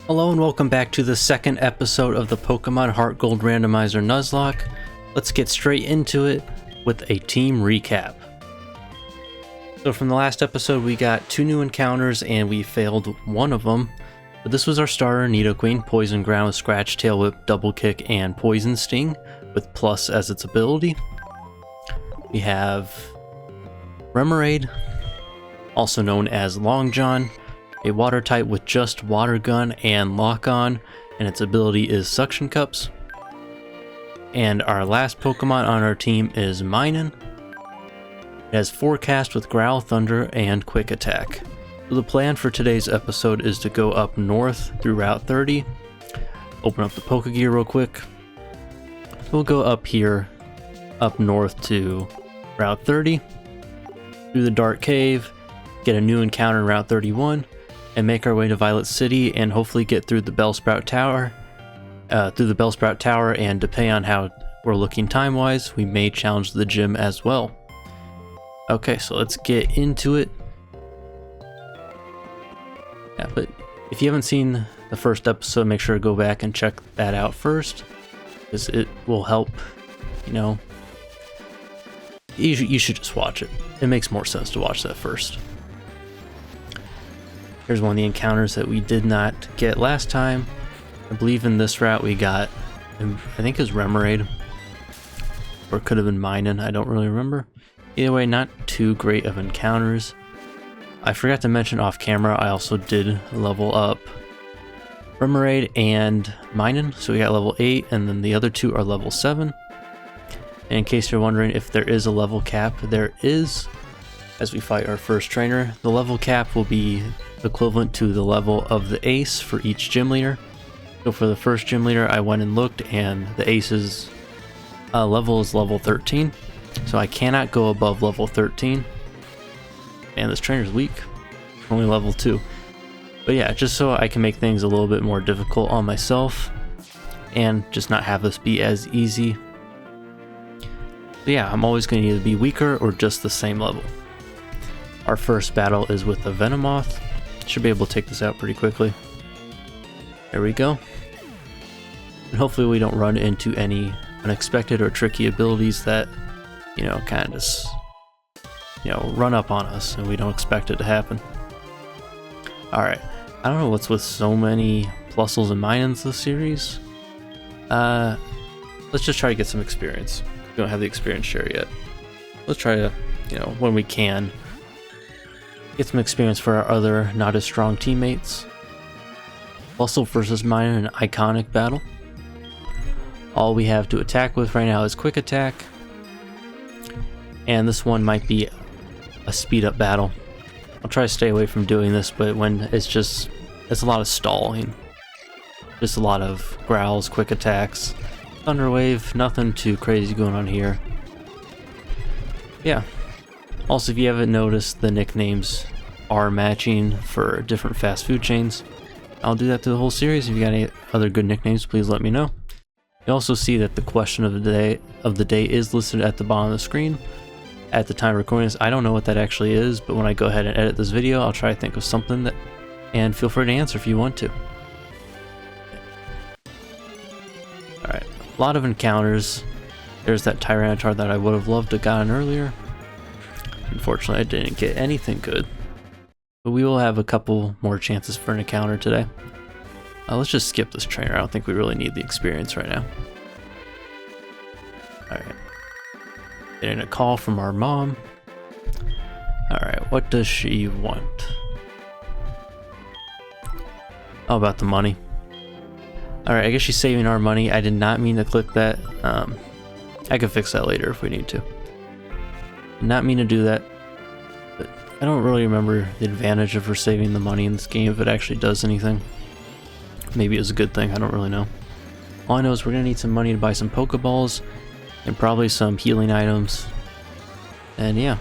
Hello and welcome back to the second episode of the Pokémon HeartGold Randomizer Nuzlocke. Let's get straight into it with a team recap. So from the last episode we got 2 new encounters and we failed one of them. But this was our starter, Nidoqueen, Poison Ground with Scratch, Tail Whip, Double Kick, and Poison Sting with Plus as its ability. We have Remoraid, also known as Long John, a water type with just Water Gun and Lock On, and its ability is Suction Cups. And our last Pokemon on our team is Minun. It has Forecast with Growl, Thunder, and Quick Attack. So the plan for today's episode is to go up north through Route 30. Open up the Pokegear real quick. We'll go up here, up north to Route 30, through the Dark Cave, get a new encounter in Route 31, and make our way to Violet City and hopefully get through the Bellsprout Tower. And depending on how we're looking time-wise, we may challenge the gym as well. Okay, so let's get into it. Yeah, but if you haven't seen the first episode, make sure to go back and check that out first, because it will help, you should just watch it. It makes more sense to watch that first. Here's one of the encounters that we did not get last time. I believe in this route we got, I think it was Remoraid, or it could have been Minun, I don't really remember. Either way, not too great of encounters. I forgot to mention off camera, I also did level up Remoraid and Minun, so we got level 8, and then the other 2 are level 7. And in case you're wondering if there is a level cap, there is. As we fight our first trainer, the level cap will be equivalent to the level of the ace for each gym leader. So for the first gym leader, I went and looked, and the ace's level is level 13. So I cannot go above level 13. And this trainer's weak, only level 2. But yeah, just so I can make things a little bit more difficult on myself, and just not have this be as easy. So yeah, I'm always going to either be weaker or just the same level. Our first battle is with the Venomoth. Should be able to take this out pretty quickly. There we go. And hopefully we don't run into any unexpected or tricky abilities that, kind of just, run up on us and we don't expect it to happen. Alright, I don't know what's with so many Plusles and Minuns this series. Let's just try to get some experience. We don't have the experience share yet. Let's try to, when we can, get some experience for our other not as strong teammates. Plusle versus Minun, an iconic battle. All we have to attack with right now is Quick Attack. And this one might be a speed up battle. I'll try to stay away from doing this, but when it's a lot of stalling. Just a lot of growls, quick attacks. Thunder Wave, nothing too crazy going on here. Yeah. Also, if you haven't noticed, the nicknames are matching for different fast food chains. I'll do that through the whole series. If you got any other good nicknames, please let me know. You also see that the question of the day is listed at the bottom of the screen. At the time of recording this, I don't know what that actually is, but when I go ahead and edit this video, I'll try to think of something and feel free to answer if you want to. Alright, a lot of encounters. There's that Tyranitar that I would have loved to have gotten earlier. Unfortunately, I didn't get anything good. But we will have a couple more chances for an encounter today. Let's just skip this trainer. I don't think we really need the experience right now. Alright. Getting a call from our mom. Alright, what does she want? Oh, about the money. Alright, I guess she's saving our money. I did not mean to click that. I can fix that later if we need to. Did not mean to do that. But I don't really remember the advantage of her saving the money in this game, if it actually does anything. Maybe it's a good thing, I don't really know. All I know is we're going to need some money to buy some Pokeballs, and probably some healing items. And yeah.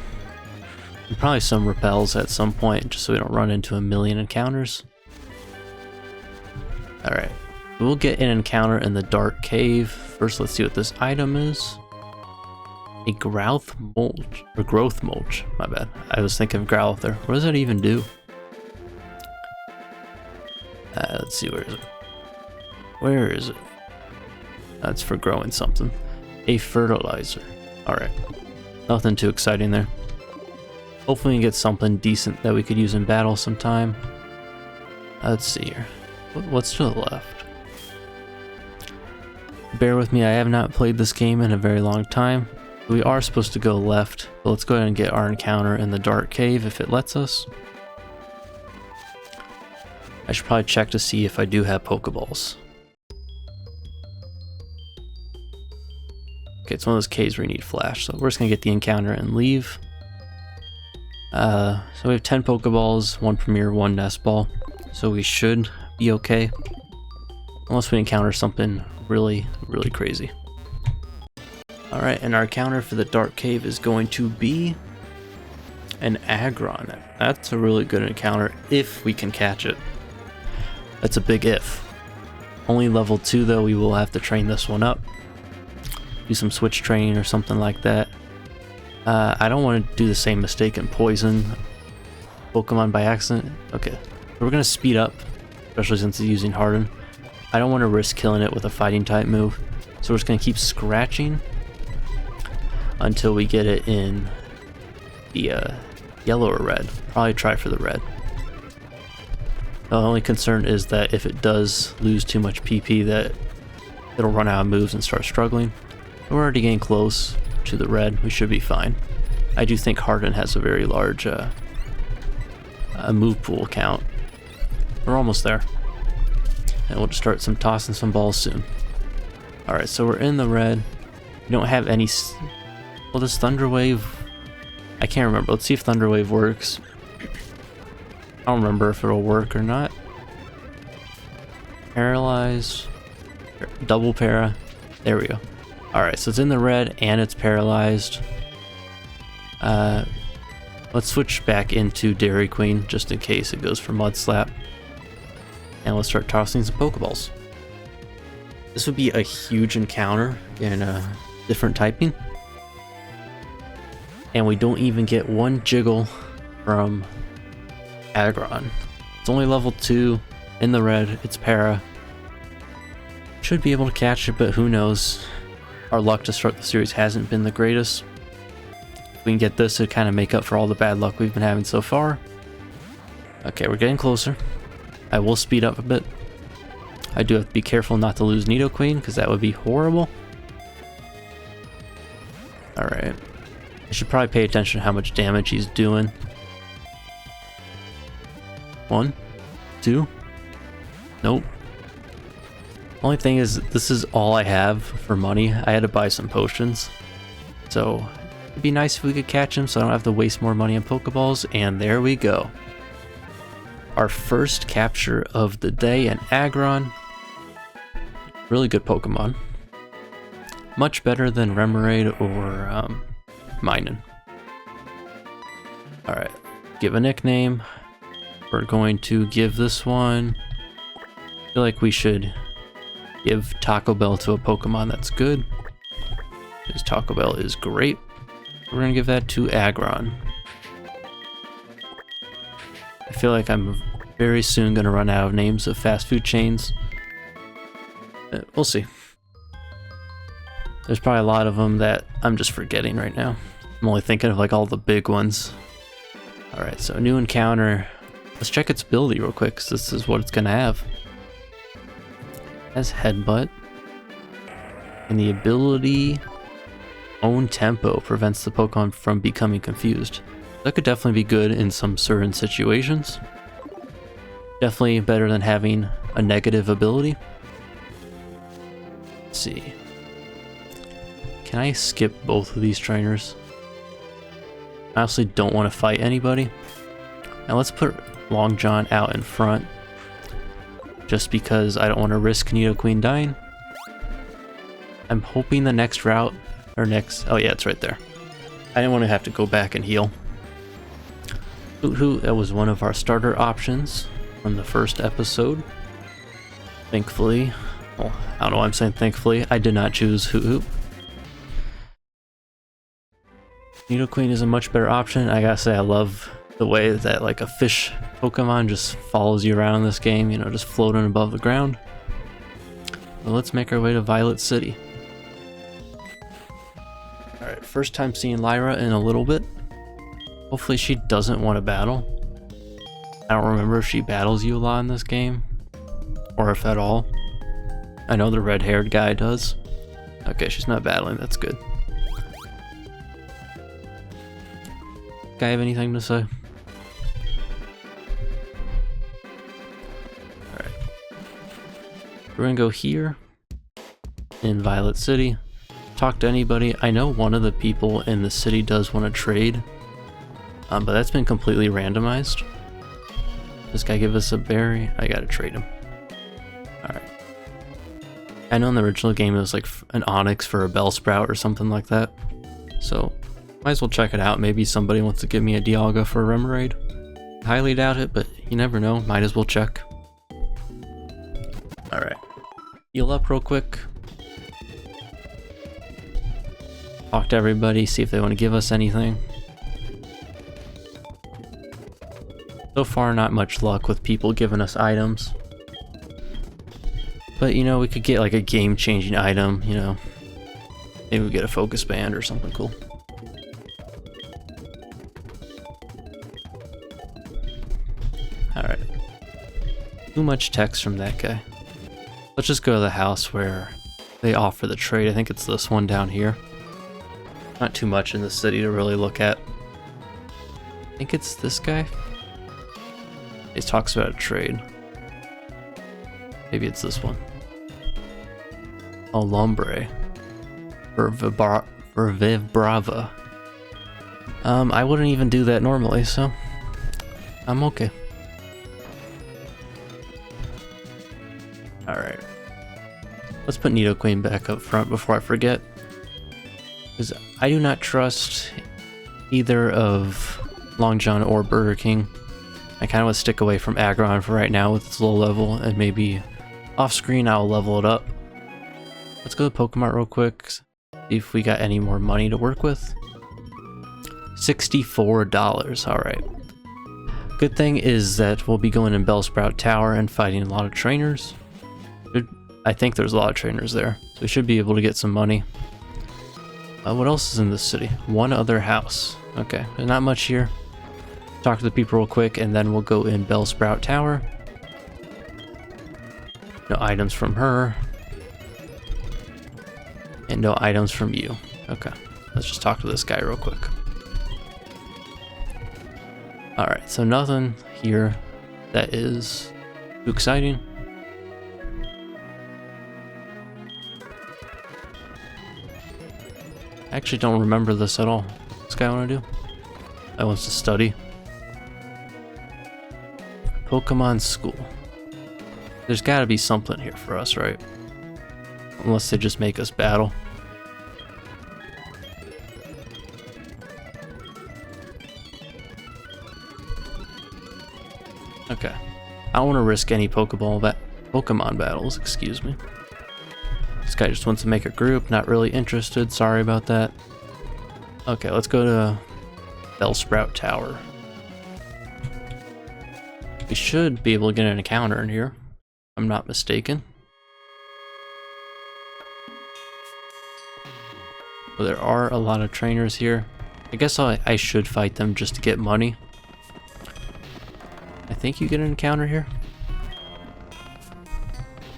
And probably some repels at some point, just so we don't run into a million encounters. Alright. We'll get an encounter in the Dark Cave. First, let's see what this item is. A Growth Mulch, or Growth Mulch, my bad. I was thinking of Growth there. What does that even do? Let's see, where is it? Where is it? That's for growing something. A fertilizer. Alright. Nothing too exciting there. Hopefully we can get something decent that we could use in battle sometime. Let's see here. What's to the left? Bear with me, I have not played this game in a very long time. We are supposed to go left, but let's go ahead and get our encounter in the dark cave if it lets us. I should probably check to see if I do have Pokeballs. Okay, it's one of those caves where you need flash, so we're just gonna get the encounter and leave. So we have 10 Pokeballs, 1 Premier, 1 Nest Ball, so we should be okay. Unless we encounter something really crazy. Alright, and our encounter for the Dark Cave is going to be an Aggron. That's a really good encounter if we can catch it. That's a big if. Only level 2 though, we will have to train this one up. Do some switch training or something like that. I don't want to do the same mistake and poison Pokemon by accident. Okay, so we're going to speed up, especially since it's using Harden. I don't want to risk killing it with a fighting type move, so we're just going to keep scratching until we get it in the yellow or red. Probably try for the red. The only concern is that if it does lose too much PP, that it'll run out of moves and start struggling. We're already getting close to the red. We should be fine. I do think Harden has a very large move pool count. We're almost there. And we'll just start tossing some balls soon. Alright, so we're in the red. We don't have any... Well, does Thunder Wave... I can't remember. Let's see if Thunder Wave works. I don't remember if it'll work or not. Paralyze. Double para. There we go. Alright, so it's in the red and it's paralyzed. Let's switch back into Dairy Queen just in case it goes for Mud Slap. And let's start tossing some Pokeballs. This would be a huge encounter in different typing. And we don't even get one Jiggle from Aggron. It's only level 2, in the red, it's para. Should be able to catch it, but who knows. Our luck to start the series hasn't been the greatest. If we can get this to kind of make up for all the bad luck we've been having so far. Okay, we're getting closer. I will speed up a bit. I do have to be careful not to lose Nidoqueen, because that would be horrible. Alright. I should probably pay attention to how much damage he's doing. 1, 2. Nope. Only thing is, this is all I have for money. I had to buy some potions. So, it'd be nice if we could catch him so I don't have to waste more money on Pokeballs. And there we go. Our first capture of the day in Aggron. Really good Pokemon. Much better than Remoraid or Minun. Alright, give a nickname. We're going to give this one... I feel like we should give Taco Bell to a Pokemon that's good. Because Taco Bell is great. We're going to give that to Aggron. I feel like I'm very soon going to run out of names of fast food chains. We'll see. There's probably a lot of them that I'm just forgetting right now. I'm only thinking of like all the big ones. Alright, so new encounter. Let's check its ability real quick, because this is what it's going to have. It has Headbutt. And the ability Own Tempo prevents the Pokemon from becoming confused. That could definitely be good in some certain situations. Definitely better than having a negative ability. Let's see. Can I skip both of these trainers? I honestly don't want to fight anybody. Now let's put Long John out in front. Just because I don't want to risk Nidoqueen dying. I'm hoping the next route, or next, oh yeah, it's right there. I didn't want to have to go back and heal. Hoot, that was one of our starter options from the first episode. Thankfully, well, I don't know why I'm saying thankfully, I did not choose Hoot. Nidoqueen is a much better option. I gotta say, I love the way that like a fish Pokemon just follows you around in this game, you know, just floating above the ground. Well, let's make our way to Violet City. Alright, first time seeing Lyra in a little bit. Hopefully she doesn't want to battle. I don't remember if she battles you a lot in this game, or if at all. I know the red-haired guy does. Okay, she's not battling, that's good. Guy have anything to say? Alright. We're gonna go here in Violet City. Talk to anybody. I know one of the people in the city does want to trade, but that's been completely randomized. This guy give us a berry. I gotta trade him. Alright. I know in the original game it was like an Onyx for a Bellsprout or something like that. So, might as well check it out. Maybe somebody wants to give me a Dialga for a Remoraid. Highly doubt it, but you never know. Might as well check. Alright. Heal up real quick. Talk to everybody, see if they want to give us anything. So far, not much luck with people giving us items. But, you know, we could get like a game-changing item, you know. Maybe we get a focus band or something cool. Alright. Too much text from that guy. Let's just go to the house where they offer the trade. I think it's this one down here. Not too much in the city to really look at. I think it's this guy. He talks about a trade. Maybe it's this one. Alombre. For Vibrava. I wouldn't even do that normally, so I'm okay. Alright. Let's put Nidoqueen back up front before I forget. Because I do not trust either of Long John or Burger King. I kind of want to stick away from Aggron for right now with its low level, and maybe off screen I'll level it up. Let's go to Pokemon real quick, see if we got any more money to work with. $64, alright. Good thing is that we'll be going in Bellsprout Tower and fighting a lot of trainers. I think there's a lot of trainers there, so we should be able to get some money. What else is in this city? One other house. Okay, there's not much here. Talk to the people real quick, and then we'll go in Bellsprout Tower. No items from her. And no items from you. Okay, let's just talk to this guy real quick. Alright, so nothing here that is too exciting. I actually don't remember this at all. What's this guy want to do? I wants to study. Pokemon School. There's got to be something here for us, right? Unless they just make us battle. Okay. I don't want to risk any Pokemon battles, excuse me. This guy just wants to make a group, not really interested, sorry about that. Okay, let's go to Bellsprout Tower. We should be able to get an encounter in here, if I'm not mistaken. Well, there are a lot of trainers here. I guess I should fight them just to get money. I think you get an encounter here.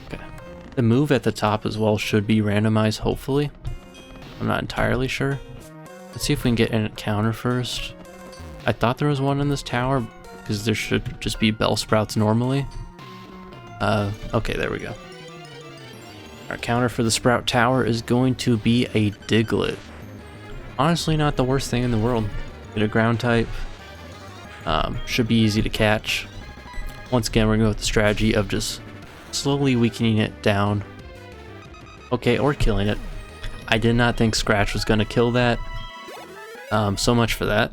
Okay. The move at the top as well should be randomized, hopefully. I'm not entirely sure. Let's see if we can get an encounter first. I thought there was one in this tower, because there should just be Bellsprouts normally. Okay, there we go. Our counter for the Sprout Tower is going to be a Diglett. Honestly, not the worst thing in the world. Get a ground type. Should be easy to catch. Once again, we're going to go with the strategy of just slowly weakening it down. Okay, or killing it. I did not think Scratch was going to kill that. So much for that.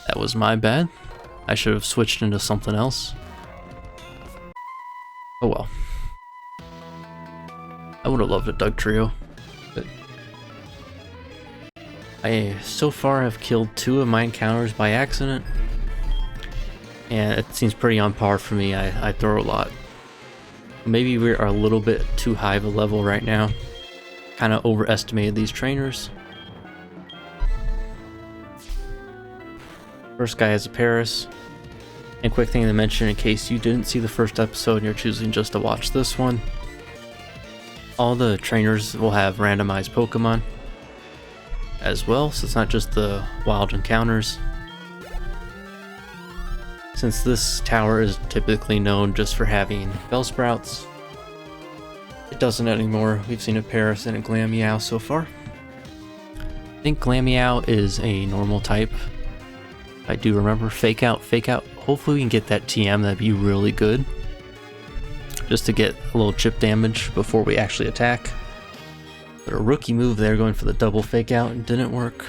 That was my bad. I should have switched into something else. Oh well. I would have loved a Doug Trio. But I so far have killed 2 of my encounters by accident, and it seems pretty on par for me. I throw a lot. Maybe we are a little bit too high of a level right now. Kind of overestimated these trainers. First guy has a Paris. And quick thing to mention, in case you didn't see the first episode and you're choosing just to watch this one, all the trainers will have randomized Pokemon as well, so it's not just the wild encounters. Since this tower is typically known just for having Bellsprouts, it doesn't anymore. We've seen a Paris and a Glameow so far. I think Glameow is a normal type. I do remember. Fake out. Hopefully we can get that TM, that'd be really good. Just to get a little chip damage before we actually attack. But a rookie move there, going for the double fake out, and didn't work.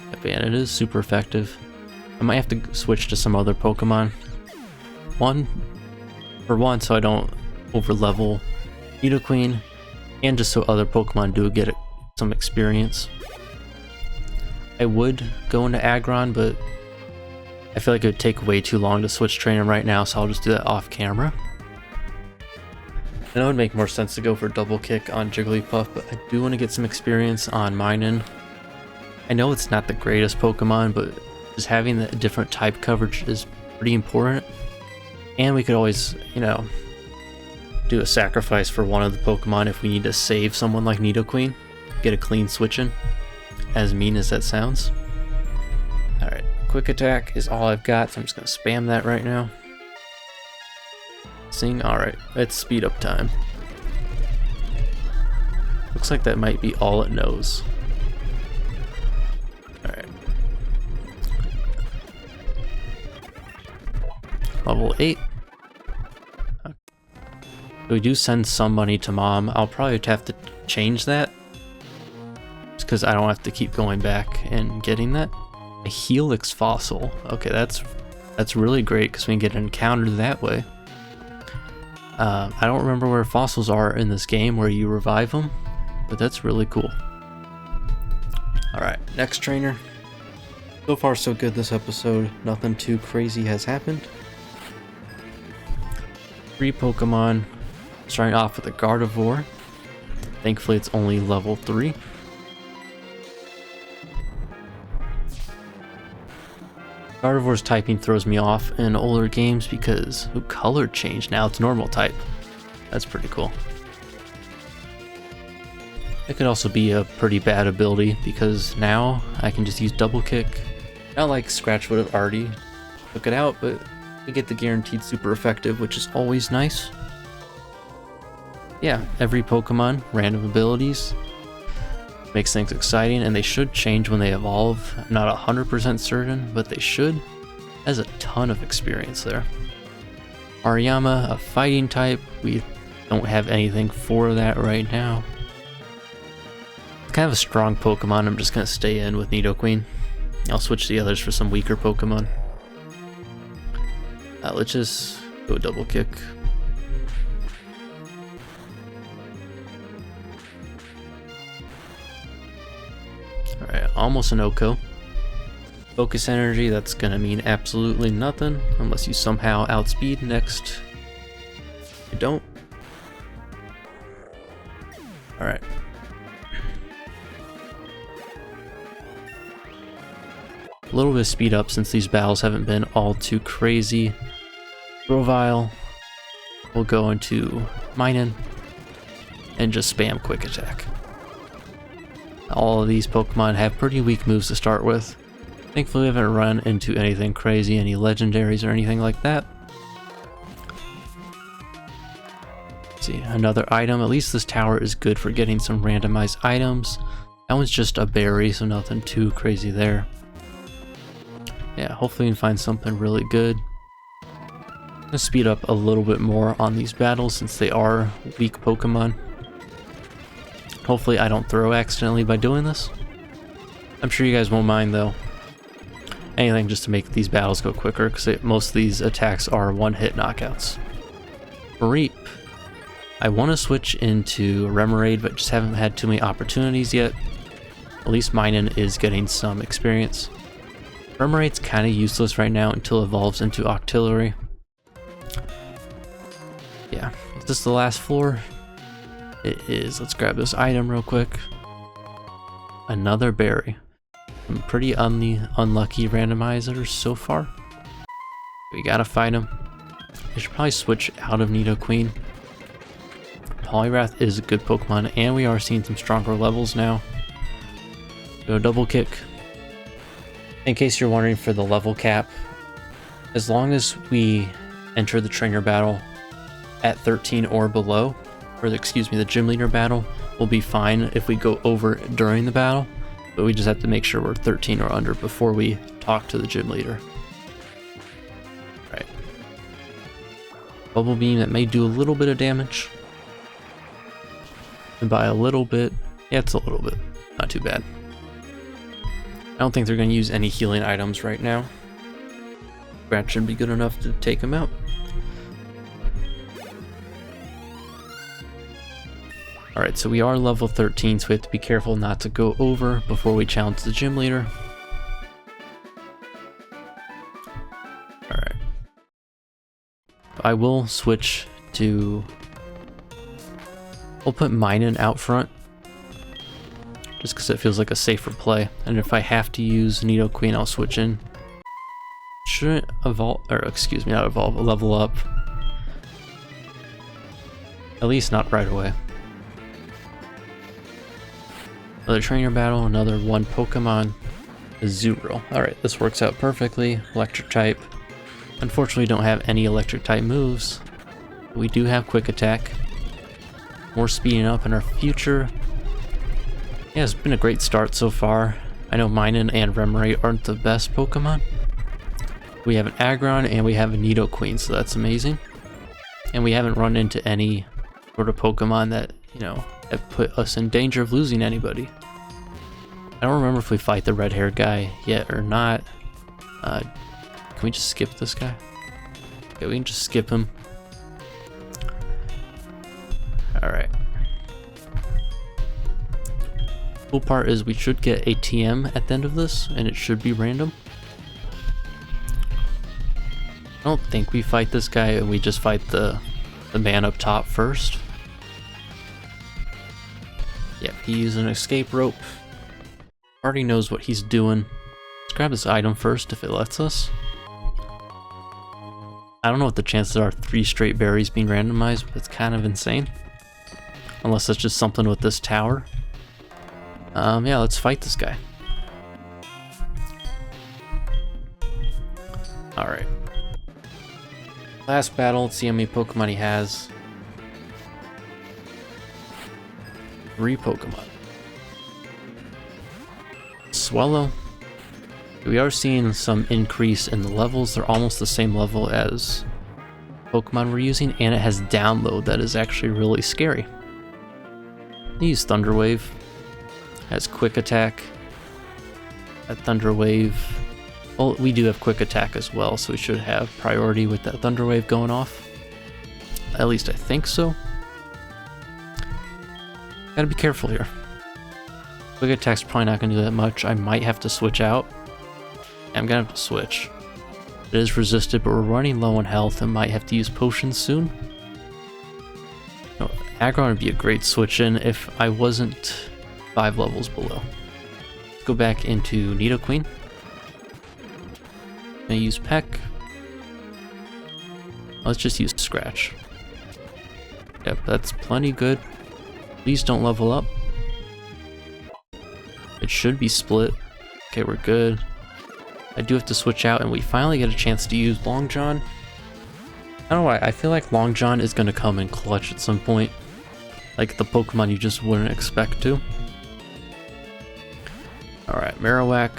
But man, it is super effective. I might have to switch to some other Pokemon. One, so I don't over level Nidoqueen, and just so other Pokemon do get some experience. I would go into Aggron, but I feel like it would take way too long to switch trainer right now, so I'll just do that off camera. I know it would make more sense to go for double kick on Jigglypuff, but I do want to get some experience on Minun. I know it's not the greatest Pokemon, but just having the different type coverage is pretty important. And we could always, you know, do a sacrifice for one of the Pokemon if we need to save someone like Nidoqueen. Get a clean switch in, as mean as that sounds. Alright, quick attack is all I've got, so I'm just going to spam that right now. Alright, it's speed up time. Looks like that might be all it knows. Alright. Level 8. Okay. We do send some money to Mom. I'll probably have to change that, just because I don't have to keep going back and getting that. A Helix Fossil. Okay, that's really great because we can get an encounter that way. I don't remember where fossils are in this game where you revive them, but that's really cool. Alright, next trainer. So far so good this episode. Nothing too crazy has happened. 3 Pokemon. Starting off with a Gardevoir. Thankfully it's only level 3. Gardevoir's typing throws me off in older games because color change, now it's normal type. That's pretty cool. It could also be a pretty bad ability because now I can just use double kick. Not like Scratch would have already took it out, but we get the guaranteed super effective, which is always nice. Yeah, every Pokemon, random abilities. Makes things exciting, and they should change when they evolve. I'm not 100% certain, but they should. Has a ton of experience there. Ariyama, a fighting type. We don't have anything for that right now. It's kind of a strong Pokemon. I'm just going to stay in with Nidoqueen. I'll switch the others for some weaker Pokemon. Let's just go double kick. Alright, almost an Oko. Focus energy, that's gonna mean absolutely nothing unless you somehow outspeed next. You don't. Alright. A little bit of speed up since these battles haven't been all too crazy. Grovyle. We'll go into Minun and just spam quick attack. All of these Pokemon have pretty weak moves to start with. Thankfully we haven't run into anything crazy, any legendaries or anything like that. Let's see, another item. At least this tower is good for getting some randomized items. That one's just a berry, so nothing too crazy there. Yeah, hopefully we can find something really good. I'm gonna speed up a little bit more on these battles since they are weak Pokemon. Hopefully I don't throw accidentally by doing this. I'm sure you guys won't mind though. Anything just to make these battles go quicker, because most of these attacks are one-hit knockouts. Reap. I want to switch into Remoraid, but just haven't had too many opportunities yet. At least Minun is getting some experience. Remerade's kind of useless right now until it evolves into Octillery. Yeah, is this the last floor? It is. Let's grab this item real quick. Another berry. Some pretty unlucky randomizers so far. We gotta fight him. I should probably switch out of Nidoqueen. Poliwrath is a good Pokemon, and we are seeing some stronger levels now. Go double kick. In case you're wondering for the level cap, as long as we enter the trainer battle at 13 or below, or the gym leader battle, we'll be fine if we go over during the battle, but we just have to make sure we're 13 or under before we talk to the gym leader. Right. Bubble Beam, that may do a little bit of damage. And by a little bit, yeah, it's a little bit. Not too bad. I don't think they're going to use any healing items right now. Scratch should be good enough to take him out. Alright, so we are level 13, so we have to be careful not to go over before we challenge the gym leader. Alright. I will switch to... We'll put Minun out front, just because it feels like a safer play. And if I have to use Nidoqueen, I'll switch in. Shouldn't evolve, or excuse me, not evolve, level up. At least not right away. Another trainer battle, another one Pokemon, Azurill. Alright, this works out perfectly. Electric type. Unfortunately, we don't have any electric type moves. But we do have quick attack. More speeding up in our future. Yeah, it's been a great start so far. I know Minun and Remoraid aren't the best Pokemon. We have an Aggron and we have a Nidoqueen, so that's amazing. And we haven't run into any sort of Pokemon that, you know, have put us in danger of losing anybody. I don't remember if we fight the red-haired guy yet or not. Can we just skip this guy? Okay, we can just skip him. Alright. Cool part is we should get a TM at the end of this, and it should be random. I don't think we fight this guy, and we just fight the man up top first. Yep, he's an escape rope. Already knows what he's doing. Let's grab this item first if it lets us. I don't know what the chances are 3 straight berries being randomized, but it's kind of insane. Unless that's just something with this tower. Yeah, let's fight this guy. Alright. Last battle, let's see how many Pokemon he has. 3 Pokemon. Swallow. We are seeing some increase in the levels. They're almost the same level as Pokemon we're using, and it has download that is actually really scary. Use Thunder Wave. Has quick attack. That Thunder Wave. Well, we do have quick attack as well, so we should have priority with that Thunder Wave going off. At least I think so. Gotta be careful here. Quick attack's probably not gonna do that much. I might have to switch out. I'm gonna have to switch. It is resisted, but we're running low on health and might have to use potions soon. No, Aggron would be a great switch in if I wasn't 5 levels below. Let's go back into Nidoqueen. I'm gonna use Peck. Let's just use Scratch. Yep, that's plenty good. Please don't level up. It should be split. Okay, we're good. I do have to switch out, and we finally get a chance to use Long John. I don't know why, I feel like Long John is going to come in clutch at some point. Like the Pokemon you just wouldn't expect to. Alright, Marowak.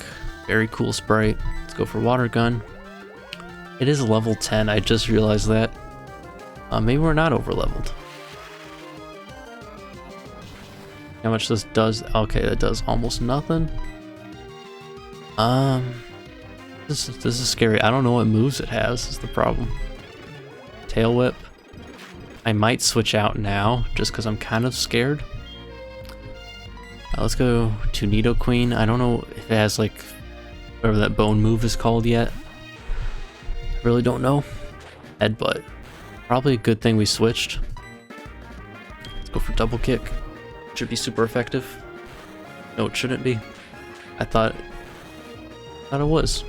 Very cool sprite. Let's go for Water Gun. It is level 10, I just realized that. Maybe we're not over leveled. How much this does? Okay, that does almost nothing. This is scary. I don't know what moves it has, is the problem. Tail Whip. I might switch out now, just because I'm kind of scared. Let's go to Nidoqueen. I don't know if it has like whatever that bone move is called yet. Really don't know. Headbutt. Probably a good thing we switched. Let's go for double kick. Should be super effective. No, it shouldn't be. I thought it was.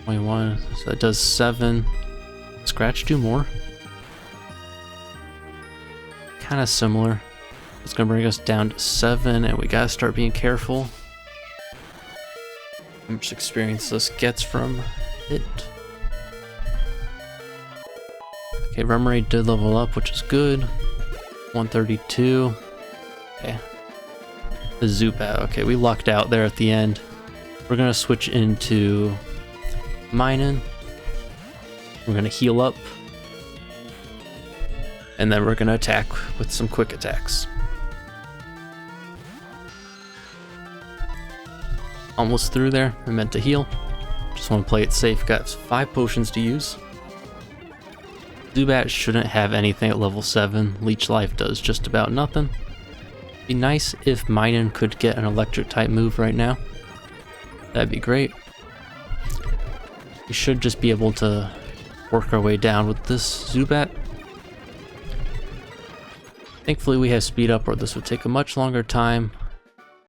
21, so that does 7. Scratch do more. Kind of similar. It's gonna bring us down to 7, and we gotta start being careful. How much experience this gets from it. Okay, Remoraid did level up, which is good. 132. Okay. The Zubat. Okay, we lucked out there at the end. We're gonna switch into Minun. We're gonna heal up. And then we're gonna attack with some quick attacks. Almost through there. I meant to heal. Just want to play it safe. Got 5 potions to use. Zubat shouldn't have anything at level 7. Leech Life does just about nothing. Be nice if Minun could get an electric type move right now. That'd be great. We should just be able to work our way down with this Zubat. Thankfully we have speed up, or this would take a much longer time.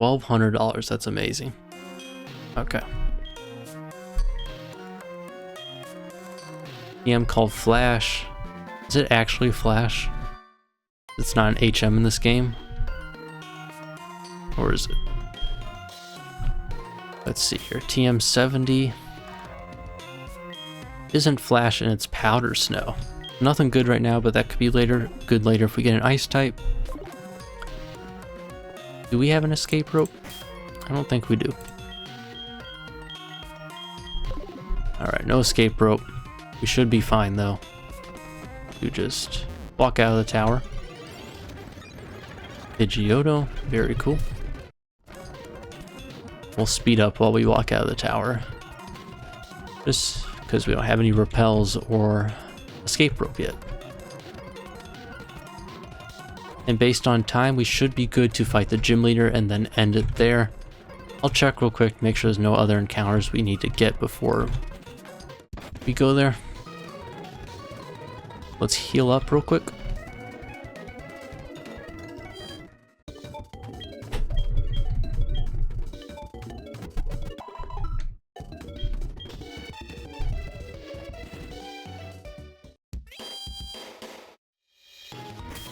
$1,200, that's amazing. Okay. TM called Flash. Is it actually Flash? It's not an HM in this game? Or is it? Let's see here. TM70 isn't Flash and it's Powder Snow. Nothing good right now, but that could be later. Good later if we get an Ice type. Do we have an escape rope? I don't think we do. Alright, no escape rope. We should be fine though. You just walk out of the tower. Pidgeotto, very cool. We'll speed up while we walk out of the tower. Just because we don't have any repels or escape rope yet. And based on time, we should be good to fight the gym leader and then end it there. I'll check real quick, make sure there's no other encounters we need to get before we go there. Let's heal up real quick.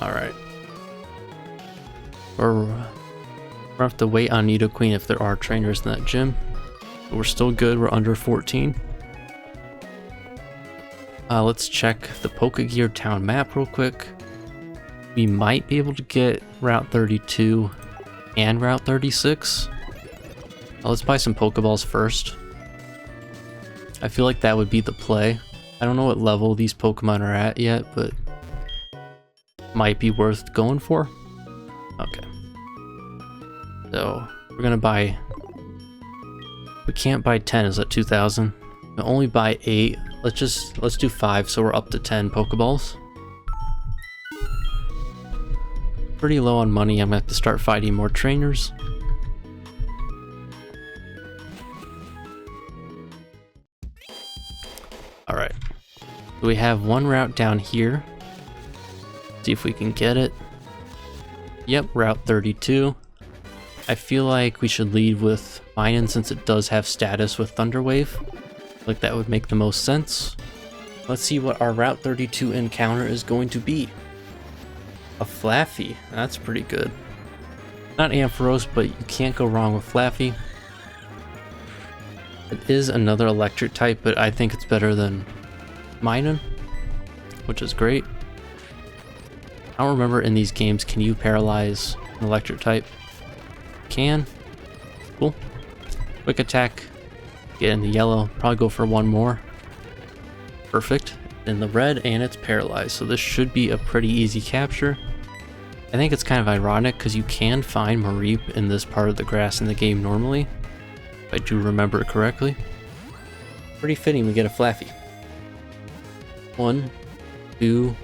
Alright. We're gonna have to wait on Nidoqueen if there are trainers in that gym. But we're still good, we're under 14. Let's check the Pokegear town map real quick. We might be able to get Route 32 and Route 36. Let's buy some Pokeballs first. I feel like that would be the play. I don't know what level these Pokemon are at yet, but might be worth going for. Okay. So we're gonna buy. We can't buy 10. Is that 2,000? We can only buy 8. Let's do 5, so we're up to 10 Pokeballs. Pretty low on money. I'm gonna have to start fighting more trainers. Alright. So we have one route down here. See if we can get it. Yep, Route 32. I feel like we should lead with Minun since it does have status with Thunder Wave. Like that would make the most sense. Let's see what our Route 32 encounter is going to be. A Flaffy. That's pretty good. Not Ampharos, but you can't go wrong with Flaffy. It is another electric type, but I think it's better than Minun, which is great. I don't remember in these games, can you paralyze an electric type? Can. Cool. Quick attack. Get in the yellow. Probably go for one more. Perfect. In the red, and it's paralyzed. So this should be a pretty easy capture. I think it's kind of ironic because you can find Mareep in this part of the grass in the game normally. If I do remember it correctly. Pretty fitting we get a Flaffy. 1, 2,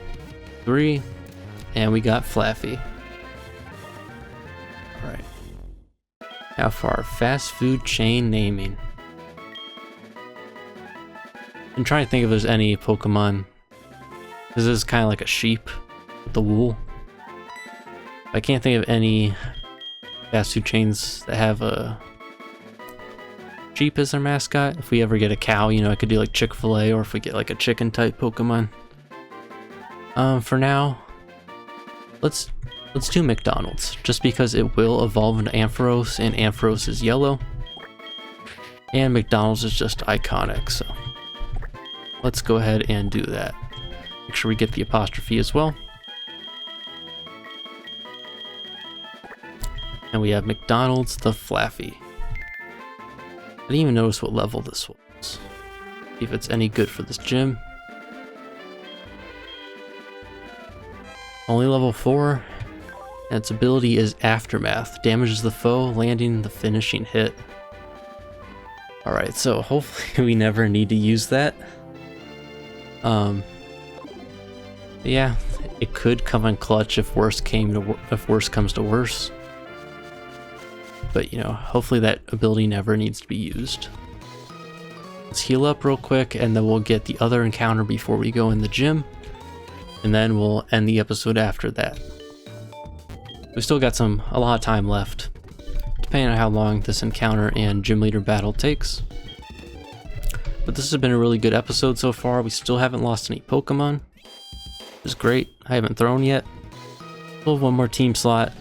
3. And we got Flaffy. Now for our fast food chain naming. I'm trying to think if there's any Pokemon. This is kind of like a sheep with the wool. I can't think of any fast food chains that have a sheep as their mascot. If we ever get a cow, you know, I could do like Chick-fil-A, or if we get like a chicken type Pokemon. For now, let's do McDonald's, just because it will evolve into Ampharos, and Ampharos is yellow. And McDonald's is just iconic, so let's go ahead and do that. Make sure we get the apostrophe as well. And we have McDonald's the Flaffy. I didn't even notice what level this was. See if it's any good for this gym. Only level 4. And its ability is Aftermath. Damages the foe, landing the finishing hit. Alright, so hopefully we never need to use that. Yeah, it could come in clutch if worse comes to worse. But, you know, hopefully that ability never needs to be used. Let's heal up real quick, and then we'll get the other encounter before we go in the gym. And then we'll end the episode after that. We still got a lot of time left, depending on how long this encounter and gym leader battle takes. But this has been a really good episode so far. We still haven't lost any Pokemon, which is great. I haven't thrown yet. We'll have one more team slot.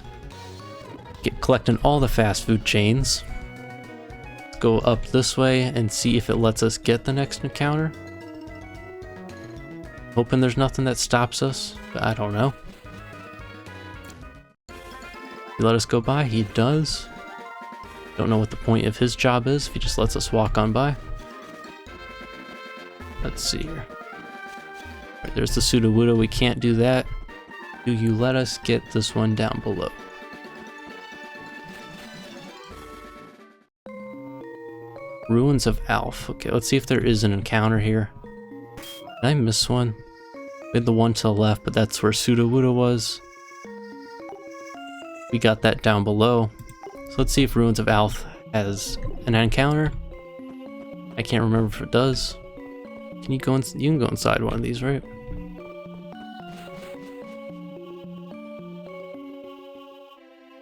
Collecting all the fast food chains. Let's go up this way and see if it lets us get the next encounter. Hoping there's nothing that stops us, but I don't know. He let us go by, he does. Don't know what the point of his job is if he just lets us walk on by. Let's see here. Right, there's the Sudowoodo, we can't do that. Do you let us get this one down below? Ruins of Alf. Okay, let's see if there is an encounter here. Did I miss one? We had the one to the left, but that's where Sudowoodo was. We got that down below. So let's see if Ruins of Alf has an encounter. I can't remember if it does. Can you go in? You can go inside one of these, right?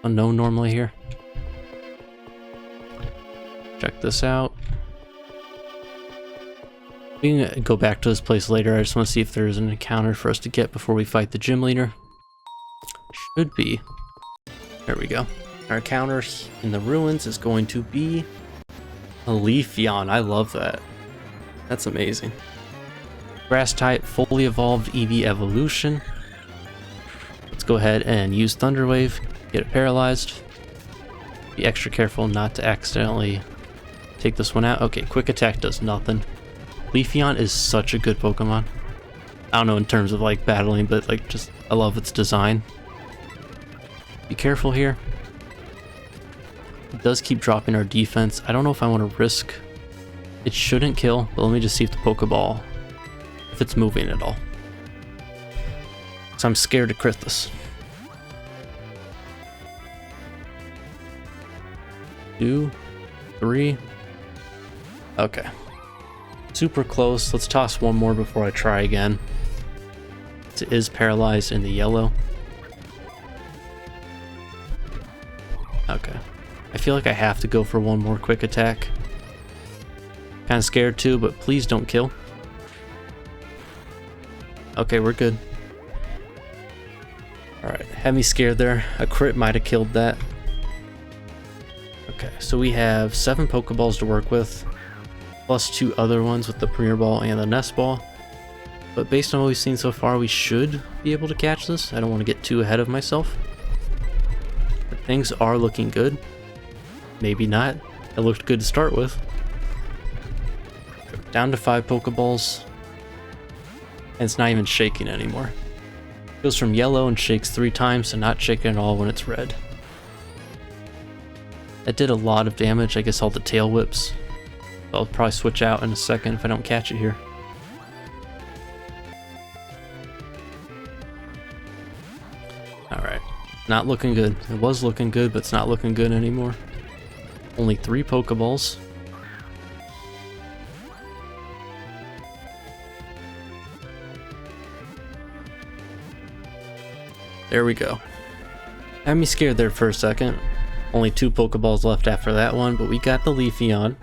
Unknown normally here. Check this out. We can go back to this place later. I just want to see if there's an encounter for us to get before we fight the gym leader. Should be. There we go. Our encounter in the ruins is going to be a Leafeon. I love that. That's amazing. Grass type, fully evolved EV evolution. Let's go ahead and use Thunder Wave. Get it paralyzed. Be extra careful not to accidentally take this one out. Okay, quick attack does nothing. Leafeon is such a good Pokemon. I don't know in terms of like battling, but like just I love its design. Be careful here. It does keep dropping our defense. I don't know if I want to risk. It shouldn't kill, but let me just see if the Pokeball, if it's moving at all. So I'm scared to crit this. 2, 3. Okay. Super close. Let's toss one more before I try again. It is paralyzed in the yellow. Okay. I feel like I have to go for one more quick attack. Kind of scared too, but please don't kill. Okay, we're good. Alright, had me scared there. A crit might have killed that. Okay, so we have 7 Pokeballs to work with, plus 2 other ones with the Premier Ball and the Nest Ball. But based on what we've seen so far, we should be able to catch this. I don't want to get too ahead of myself. But things are looking good. Maybe not. It looked good to start with. Down to 5 Pokeballs. And it's not even shaking anymore. It goes from yellow and shakes 3 times to not shaking at all when it's red. That did a lot of damage. I guess all the tail whips. I'll probably switch out in a second if I don't catch it here. Alright. Not looking good. It was looking good, but it's not looking good anymore. Only 3 Pokeballs. There we go. Had me scared there for a second. Only 2 Pokeballs left after that one, but we got the Leafeon.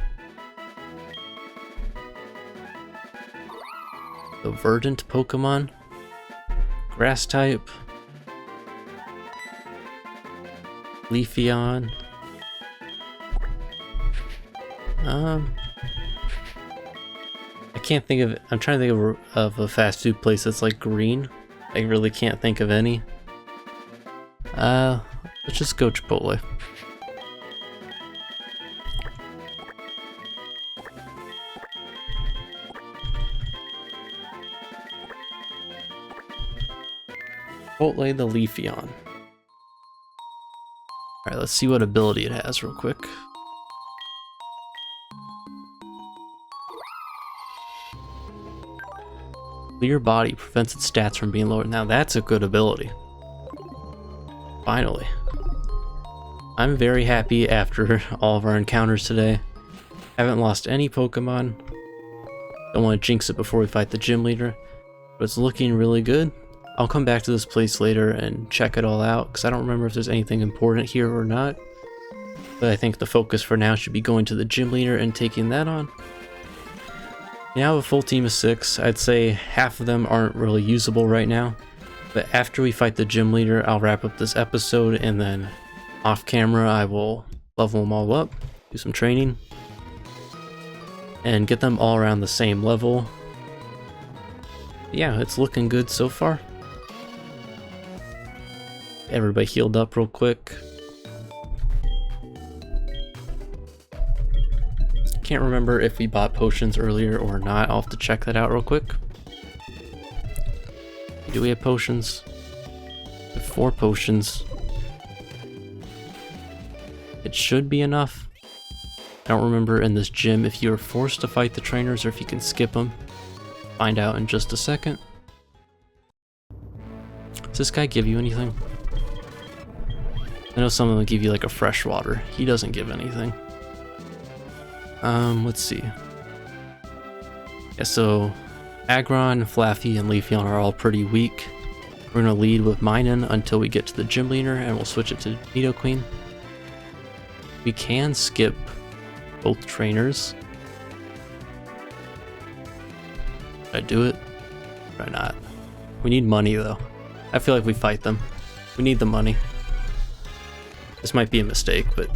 The Verdant Pokemon. Grass type. Leafeon. I can't think of. I'm trying to think of a fast food place that's like green. I really can't think of any. Let's just go Chipotle. Chipotle the Leafeon. Alright, let's see what ability it has real quick. Clear body prevents its stats from being lowered. Now that's a good ability. Finally. I'm very happy after all of our encounters today. Haven't lost any Pokemon. Don't want to jinx it before we fight the gym leader. But it's looking really good. I'll come back to this place later and check it all out, because I don't remember if there's anything important here or not. But I think the focus for now should be going to the gym leader and taking that on. Now I have a full team of 6. I'd say half of them aren't really usable right now. But after we fight the gym leader, I'll wrap up this episode, and then off camera I will level them all up, do some training, and get them all around the same level. Yeah, it's looking good so far. Everybody healed up real quick. Can't remember if we bought potions earlier or not. I'll have to check that out real quick. Do we have potions? We have 4 potions. It should be enough. I don't remember in this gym if you are forced to fight the trainers or if you can skip them. Find out in just a second. Does this guy give you anything? I know some of them give you like a fresh water. He doesn't give anything. Let's see. Yeah, so Aggron, Flaffy, and Leafeon are all pretty weak. We're gonna lead with Minun until we get to the gym leader, and we'll switch it to Nidoqueen. We can skip both trainers. Should I do it? Or not? We need money though. I feel like we fight them. We need the money. This might be a mistake, but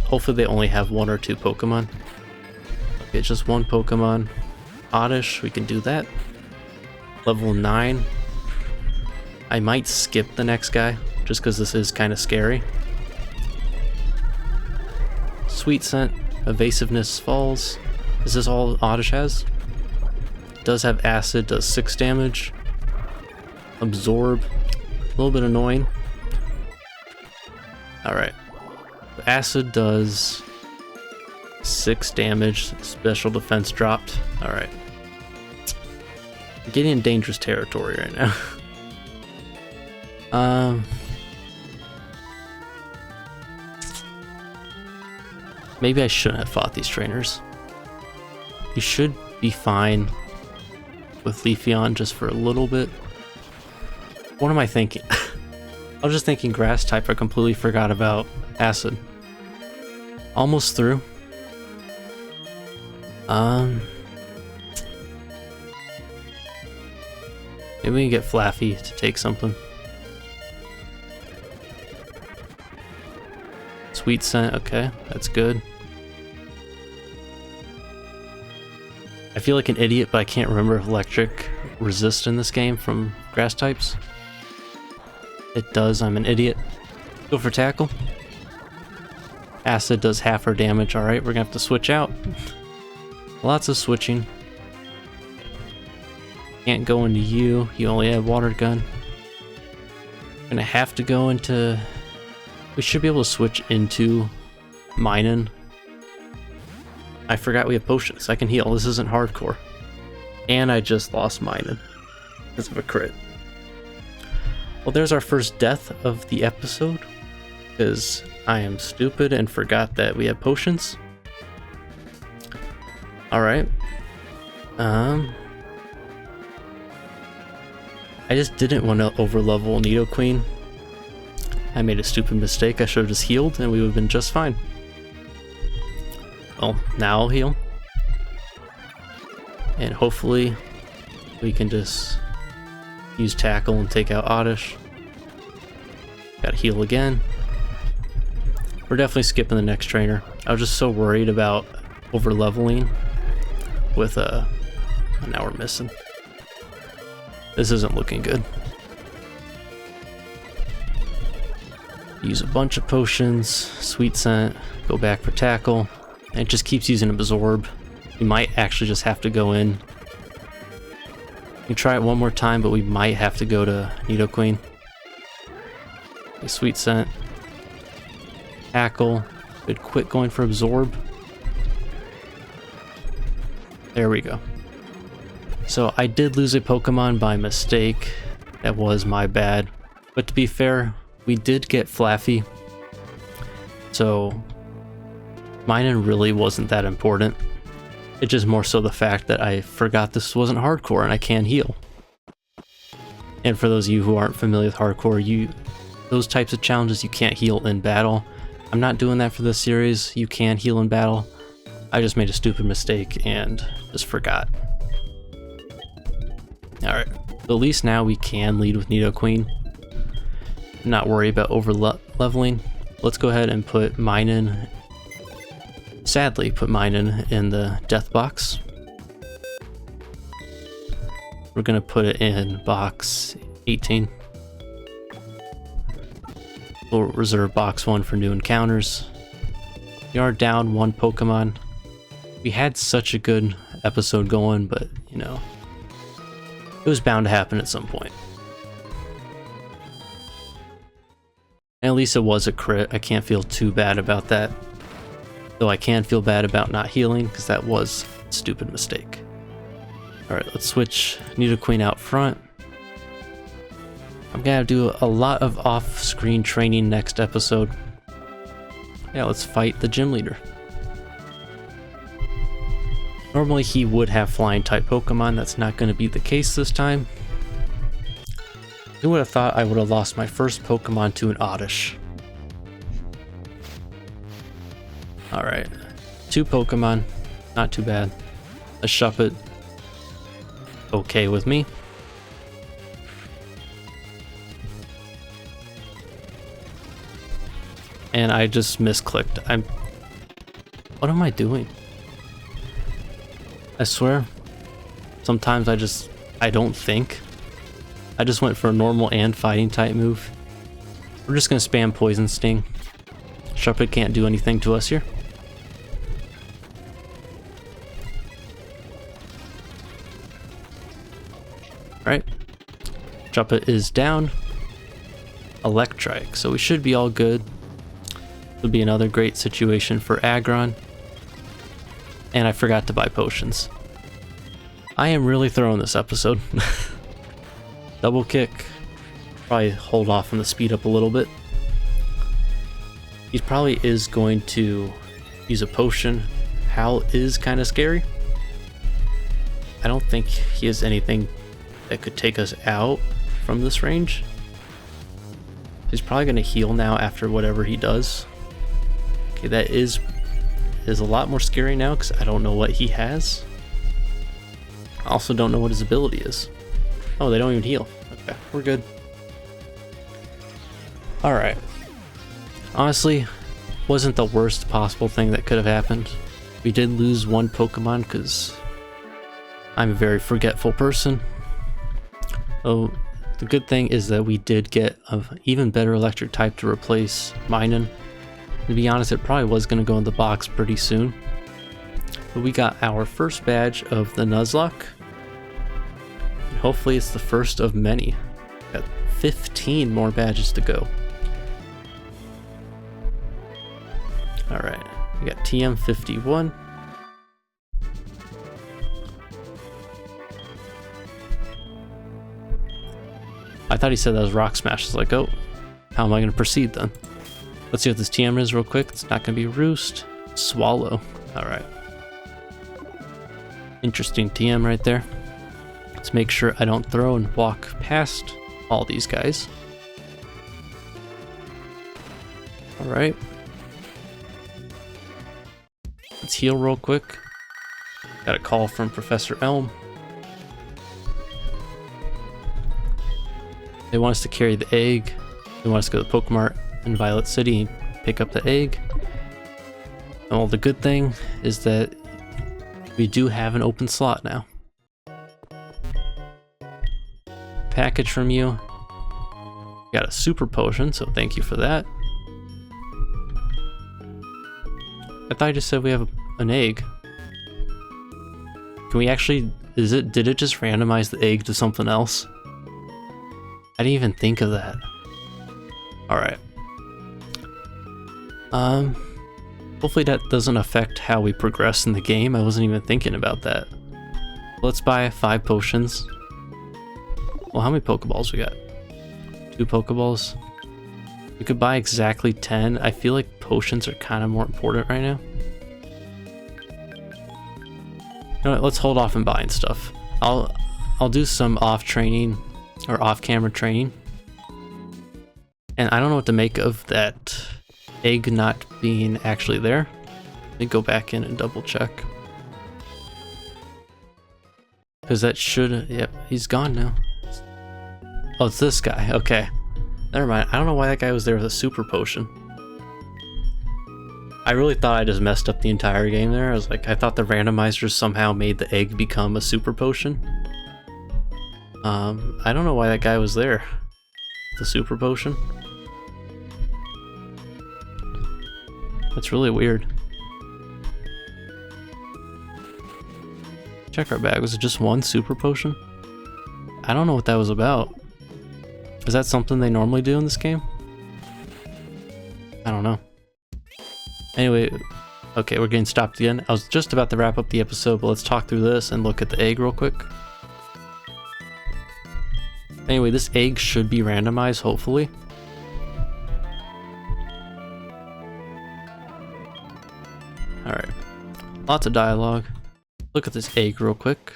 hopefully they only have 1 or 2 Pokemon. Okay, just 1 Pokemon. Oddish, we can do that. Level 9. I might skip the next guy, just because this is kind of scary. Sweet Scent, Evasiveness falls. Is this all Oddish has? It does have Acid, does 6 damage. Absorb, a little bit annoying. Alright. Acid does 6 damage, special defense dropped. Alright. Getting in dangerous territory right now. Maybe I shouldn't have fought these trainers. You should be fine with Leafeon just for a little bit. What am I thinking? I was just thinking grass type. I completely forgot about Acid. Almost through. Maybe we can get Flaffy to take something. Sweet Scent, okay, that's good. I feel like an idiot, but I can't remember if electric resists in this game from grass types. It does, I'm an idiot. Go for Tackle. Acid does half our damage, alright, we're gonna have to switch out. Lots of switching. Can't go into you, you only have Water Gun. Gonna have to go into... We should be able to switch into Minun. I forgot we have potions, I can heal, this isn't hardcore. And I just lost Minun because of a crit. Well, there's our first death of the episode, because I am stupid and forgot that we have potions. Alright. I just didn't want to overlevel Nidoqueen. I made a stupid mistake. I should have just healed and we would have been just fine. Well, now I'll heal. And hopefully we can just use Tackle and take out Oddish. Gotta heal again. We're definitely skipping the next trainer. I was just so worried about overleveling with now we're missing. This isn't looking good. Use a bunch of potions, Sweet Scent, go back for Tackle, and it just keeps using Absorb. We might actually just have to go in. We can try it one more time, but we might have to go to Nidoqueen. Okay, Sweet Scent. Tackle. Could quit going for Absorb. There we go. So I did lose a Pokemon by mistake. That was my bad. But to be fair, we did get Flaffy. So Minun really wasn't that important. It's just more so the fact that I forgot this wasn't hardcore and I can heal. And for those of you who aren't familiar with hardcore, those types of challenges you can't heal in battle. I'm not doing that for this series. You can heal in battle. I just made a stupid mistake and just forgot. Alright, so at least now we can lead with Nidoqueen. Not worry about over-leveling. Let's go ahead and put Minun, sadly put Minun in the death box. We're gonna put it in box 18. We'll reserve box 1 for new encounters. We are down 1 Pokemon. We had such a good episode going, but you know, it was bound to happen at some point. And at least it was a crit. I can't feel too bad about that. Though I can feel bad about not healing, because that was a stupid mistake. Alright, let's switch Nidoqueen out front. I'm gonna do a lot of off-screen training next episode. Yeah, let's fight the gym leader. Normally he would have flying type Pokemon. That's not going to be the case this time. Who would have thought I would have lost my first Pokemon to an Oddish? Alright, 2 Pokemon, not too bad. A Shuppet, okay with me. And I just misclicked. What am I doing? I swear, sometimes I don't think. I just went for a normal and fighting type move. We're just gonna spam Poison Sting. Shuppet can't do anything to us here. Right. Shuppet is down. Electrike, so we should be all good. Would be another great situation for Aggron. And I forgot to buy potions. I am really throwing this episode. Double kick. Probably hold off on the speed up a little bit. He probably is going to use a potion. Hal is kind of scary. I don't think he has anything that could take us out from this range. He's probably going to heal now after whatever he does. Okay, that is a lot more scary now because I don't know what he has. I also don't know what his ability is. Oh, they don't even heal. Okay, we're good. Alright. Honestly, wasn't the worst possible thing that could have happened. We did lose 1 Pokemon because I'm a very forgetful person. Oh, the good thing is that we did get an even better electric type to replace Minun. To be honest, it probably was going to go in the box pretty soon. But we got our first badge of the Nuzlocke. And hopefully it's the first of many. Got 15 more badges to go. Alright, we got TM51. I thought he said that was Rock Smash. I was like, oh, how am I going to proceed then? Let's see what this TM is real quick. It's not gonna be Roost. Swallow. Alright. Interesting TM right there. Let's make sure I don't throw and walk past all these guys. Alright. Let's heal real quick. Got a call from Professor Elm. They want us to carry the egg. They want us to go to the Pokemart in Violet City and pick up the egg. And well, the good thing is that we do have an open slot now. Package from you. Got a super potion, so thank you for that. I thought I just said we have an egg. Can we actually, did it just randomize the egg to something else? I didn't even think of that. Alright. Hopefully that doesn't affect how we progress in the game. I wasn't even thinking about that. Let's buy 5 potions. Well, how many Pokeballs we got? 2 Pokeballs. We could buy exactly 10. I feel like potions are kind of more important right now. You know what, let's hold off on buying stuff. I'll do some off training or off camera training. And I don't know what to make of that egg not being actually there. Let me go back in and double check. Because that should, yep, he's gone now. Oh, it's this guy, okay. Never mind, I don't know why that guy was there with a super potion. I really thought I just messed up the entire game there. I was like, I thought the randomizers somehow made the egg become a super potion. I don't know why that guy was there. The super potion. That's really weird. Check our bag. Was it just 1 super potion? I don't know what that was about. Is that something they normally do in this game? I don't know. Anyway, okay, we're getting stopped again. I was just about to wrap up the episode, but let's talk through this and look at the egg real quick. Anyway, this egg should be randomized, hopefully. Alright. Lots of dialogue. Look at this egg real quick.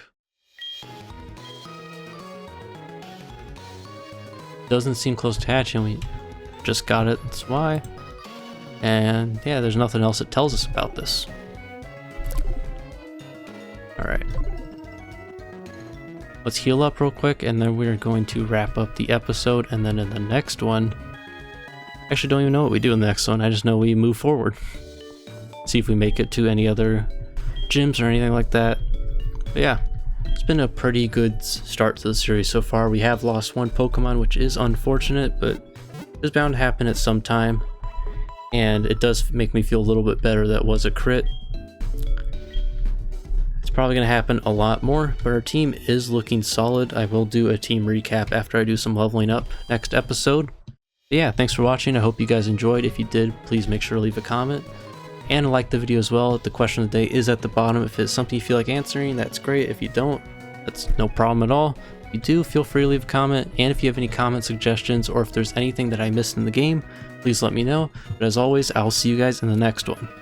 Doesn't seem close to hatching. We just got it, that's why. And yeah, there's nothing else that tells us about this. Alright. Let's heal up real quick, and then we're going to wrap up the episode, and then in the next one... I actually don't even know what we do in the next one, I just know we move forward. See if we make it to any other gyms or anything like that. But yeah, it's been a pretty good start to the series so far. We have lost 1 Pokemon, which is unfortunate, but it's bound to happen at some time. And it does make me feel a little bit better that was a crit. It's probably going to happen a lot more, but our team is looking solid. I will do a team recap after I do some leveling up next episode. But yeah, thanks for watching. I hope you guys enjoyed. If you did, please make sure to leave a comment. And like the video as well. The question of the day is at the bottom. If it's something you feel like answering, that's great. If you don't, that's no problem at all. If you do, feel free to leave a comment. And if you have any comment suggestions, or if there's anything that I missed in the game, please let me know. But as always, I'll see you guys in the next one.